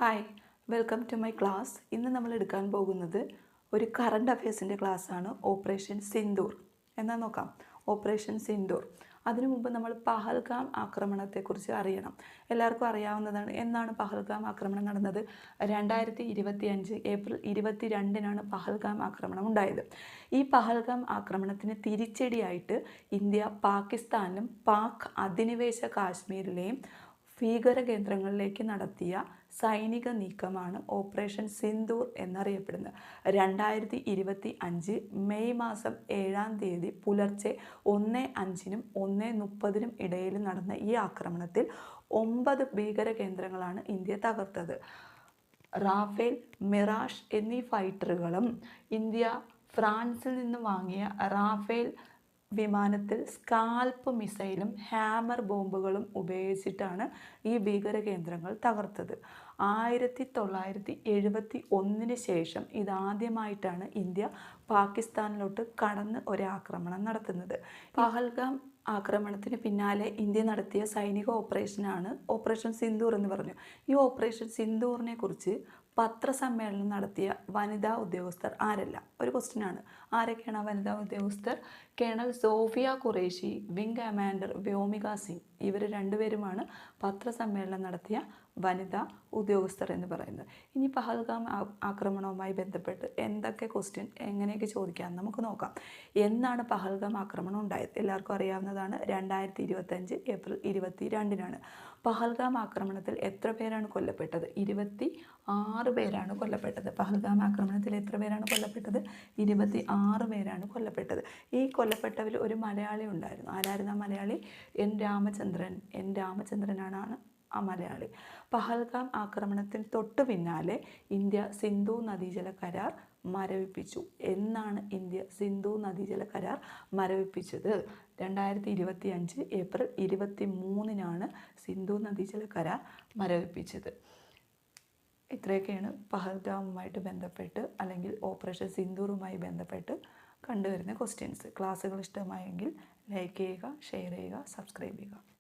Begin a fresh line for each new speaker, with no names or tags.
Hi, welcome to my class. ഇന്ന് നമ്മൾ എടുക്കാൻ പോകുന്നത് ഒരു കറണ്ട് അഫയേഴ്സിൻ്റെ ക്ലാസ്സാണ്. ഓപ്പറേഷൻ സിന്ദൂർ എന്നാൽ നോക്കാം. ഓപ്പറേഷൻ സിന്ദൂർ. അതിനു മുമ്പ് നമ്മൾ പഹൽഗാം ആക്രമണത്തെക്കുറിച്ച് അറിയണം. എല്ലാവർക്കും അറിയാവുന്നതാണ്. എന്നാണ് പഹൽഗാം ആക്രമണം നടന്നത്? 2025 ഏപ്രിൽ 22-നാണ് പഹൽഗാം ആക്രമണം ഉണ്ടായത്. ഈ പഹൽഗാം ആക്രമണത്തിന് തിരിച്ചടിയായിട്ട് ഇന്ത്യ പാകിസ്ഥാനിലും പാക് അധിനിവേശ കാശ്മീരിലെയും ഭീകര കേന്ദ്രങ്ങളിലേക്ക് നടത്തിയ സൈനിക നീക്കമാണ് ഓപ്പറേഷൻ സിന്ദൂർ എന്നറിയപ്പെടുന്നത്. 2025 മെയ് മാസം 7-ാം തീയതി പുലർച്ചെ 1:05-നും 1:30-നും ഇടയിൽ നടന്ന ഈ ആക്രമണത്തിൽ 9 ഭീകര കേന്ദ്രങ്ങളാണ് ഇന്ത്യ തകർത്തത്. റാഫേൽ, മിറാഷ് എന്നീ ഫൈറ്ററുകളും ഇന്ത്യ ഫ്രാൻസിൽ നിന്ന് വാങ്ങിയ റാഫേൽ വിമാനത്തിൽ സ്കാൽപ്പ് മിസൈലും ഹാമർ ബോംബുകളും ഉപയോഗിച്ചിട്ടാണ് ഈ ഭീകര കേന്ദ്രങ്ങൾ തകർത്തത്. 1971 ശേഷം ഇതാദ്യമായിട്ടാണ് ഇന്ത്യ പാകിസ്ഥാനിലോട്ട് കടന്ന് ഒരാക്രമണം നടത്തുന്നത്. പഹൽഗാം ആക്രമണത്തിന് പിന്നാലെ ഇന്ത്യ നടത്തിയ സൈനിക ഓപ്പറേഷനാണ് ഓപ്പറേഷൻ സിന്ദൂർ എന്ന് പറഞ്ഞു. ഈ ഓപ്പറേഷൻ സിന്ദൂറിനെ കുറിച്ച് പത്രസമ്മേളനം നടത്തിയ വനിതാ ഉദ്യോഗസ്ഥർ ആരല്ല? ഒരു ക്വസ്റ്റ്യനാണ്. ആരൊക്കെയാണ് ആ വനിതാ ഉദ്യോഗസ്ഥർ? Colonel Sofiya Qureshi, wing commander Vyomika Singh. ഇവർ രണ്ടുപേരുമാണ് പത്രസമ്മേളനം നടത്തിയ വനിതാ ഉദ്യോഗസ്ഥർ എന്ന് പറയുന്നത്. ഇനി പഹൽഗാം ആക്രമണവുമായി ബന്ധപ്പെട്ട് എന്തൊക്കെ ക്വസ്റ്റ്യൻ എങ്ങനെയൊക്കെ ചോദിക്കാം നമുക്ക് നോക്കാം. എന്നാണ് പഹൽഗാം ആക്രമണം ഉണ്ടായത്? എല്ലാവർക്കും അറിയാവുന്നതാണ്. 2025 ഏപ്രിൽ 22-നാണ്. പഹൽഗാം ആക്രമണത്തിൽ എത്ര പേരാണ് കൊല്ലപ്പെട്ടത്? 26 പേരാണ് കൊല്ലപ്പെട്ടത്. പഹൽഗാം ആക്രമണത്തിൽ എത്ര പേരാണ് കൊല്ലപ്പെട്ടത്? 26 പേരാണ് കൊല്ലപ്പെട്ടത്. ഈ കൊല്ലപ്പെട്ടവർ ഒരു മലയാളി ഉണ്ടായിരുന്നു. ആരായിരുന്നു ആ മലയാളി? എൻ രാമചന്ദ്രനാണ് ആ മലയാളി. പഹൽഗാം ആക്രമണത്തിന് തൊട്ടു പിന്നാലെ ഇന്ത്യ സിന്ധു നദീജല കരാർ മരവിപ്പിച്ചു. എന്നാണ് ഇന്ത്യ സിന്ധു നദീജല കരാർ മരവിപ്പിച്ചത്? 2025 ഏപ്രിൽ 23-നാണ് സിന്ധു നദീജല കരാർ മരവിപ്പിച്ചത്. ഇത്രയൊക്കെയാണ് പഹൽഗാമുമായിട്ട് ബന്ധപ്പെട്ട് അല്ലെങ്കിൽ ഓപ്പറേഷൻ സിന്ദൂറുമായി ബന്ധപ്പെട്ട് കണ്ടുവരുന്ന ക്വസ്റ്റ്യൻസ്. ക്ലാസ്സുകൾ ഇഷ്ടമായെങ്കിൽ ലൈക്ക് ചെയ്യുക, ഷെയർ ചെയ്യുക, സബ്സ്ക്രൈബ് ചെയ്യുക.